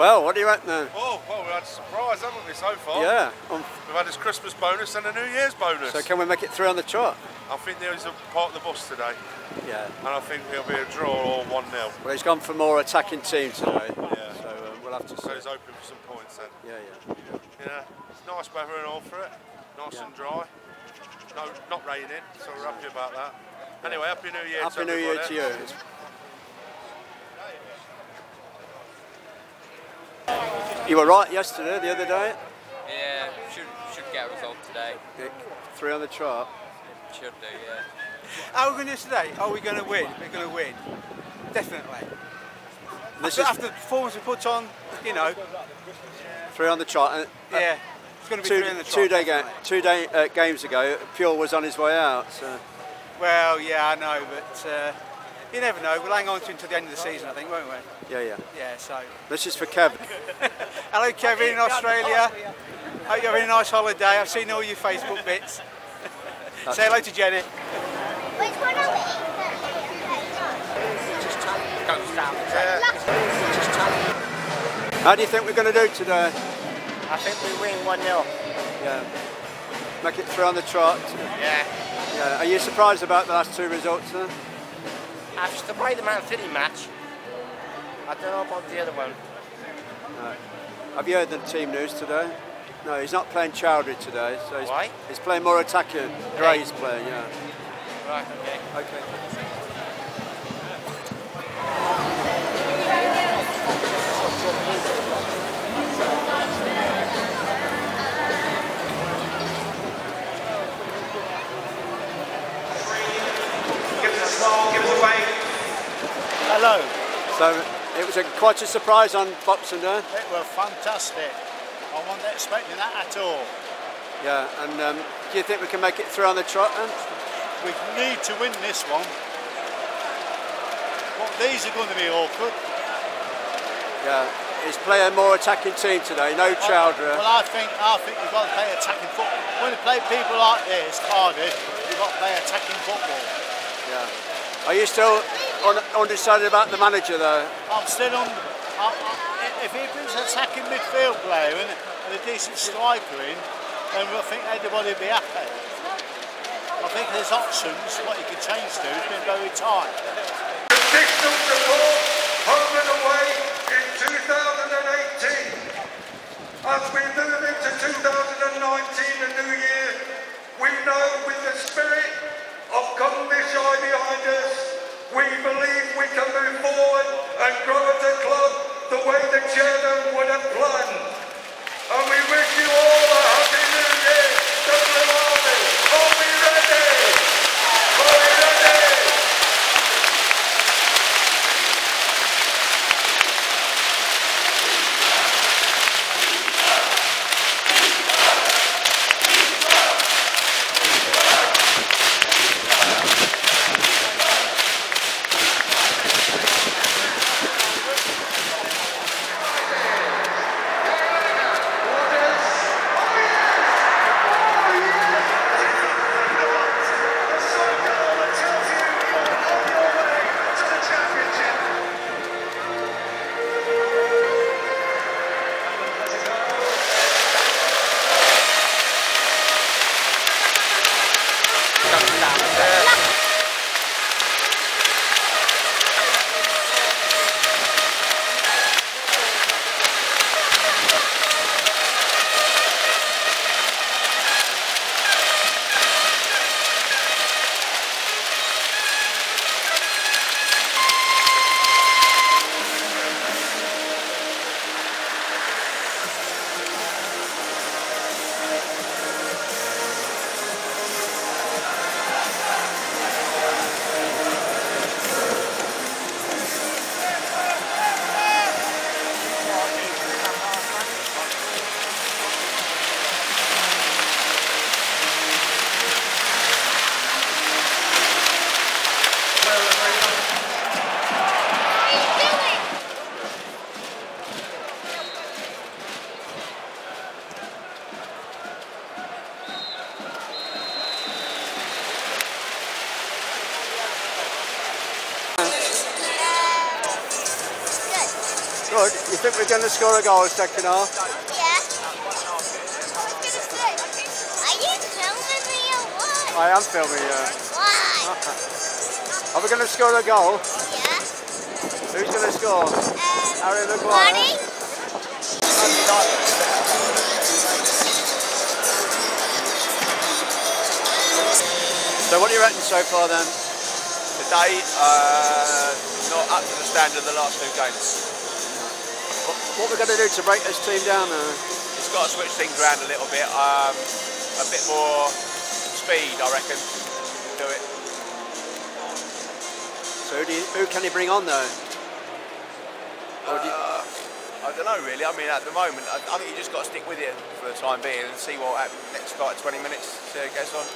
Well, what do you reckon then? Oh, well, we've had a surprise, haven't we, so far? Yeah. We've had this Christmas bonus and a New Year's bonus. So can we make it 3 on the trot? I think there is a part of the bus today. Yeah. And I think it'll be a draw or 1-0. Well, he's gone for more attacking team today. Yeah. So we'll have to see. So he's hoping for some points then. Yeah. Yeah, it's nice weather and all for it. Nice and dry. No, not raining, so we're happy about that. Anyway, Happy New Year Happy New Year to you. You were right yesterday, the other day. Yeah, should get a result today. 3 on the trot. Should do, yeah. How are we going to do today? Are we going to win? We're going to win. Definitely. After the performance we put on, you know. 3 on the trot. Yeah, it's going to be 3 on the trot. 2 games ago, Pure was on his way out. So. Well, yeah, I know, but you never know. We'll hang on to it until the end of the season, I think, won't we? Yeah. Yeah, so. This is for Kevin. Hello, Kevin in Australia. Hope you're having a nice holiday. I've seen all your Facebook bits. Say hello to Jenny. Which one are we? How do you think we're going to do today? I think we win 1-0. Yeah. Make it 3 on the trot. Yeah. Yeah. Are you surprised about the last 2 results then? After to play the Man City match, I don't know about the other one. No. Have you heard the team news today? No, he's not playing Chowdhury today. So Why? He's playing more attacking. Gray's playing, yeah. Right, okay. Okay. Hello. So it was quite a surprise on Boxing Day. It was fantastic. I wasn't expecting that at all. Yeah, and do you think we can make it 3 on the trot then? We need to win this one. But these are going to be awkward. Yeah, he's playing a more attacking team today, no Chowdhury. Well, I think you've got to play attacking football. When you play people like this, Cardiff, you've got to play attacking football. Yeah. Are you still undecided about the manager though? I'm still on. If he brings an attacking midfield player and a decent striker in, then I think everybody will be happy. I think there's options, what you can change to. It's been very tight. Additional support, home and away in 2018. As we move into 2019, a new year, we know with the spirit of come this eye behind us, we believe we can move forward and grow as a club the way the chairman would have planned. And we wish you all a happy new year, the Blue Army. Are we ready? Are we ready? Good. You think we're going to score a goal second half? Yeah. Are you filming me or what? I am filming you. Why? Are we going to score a goal? Yeah. Who's going to score? Harry Maguire. Marty? So what do you reckon so far then? Today, not up to the standard of the last two games. What we're going to do to break this team down though? It's got to switch things around a little bit. A bit more speed, I reckon. Do it. So who can he bring on though? I don't know really. I mean, at the moment, I think you just got to stick with it for the time being and see what happens next 20 minutes. See how it goes on.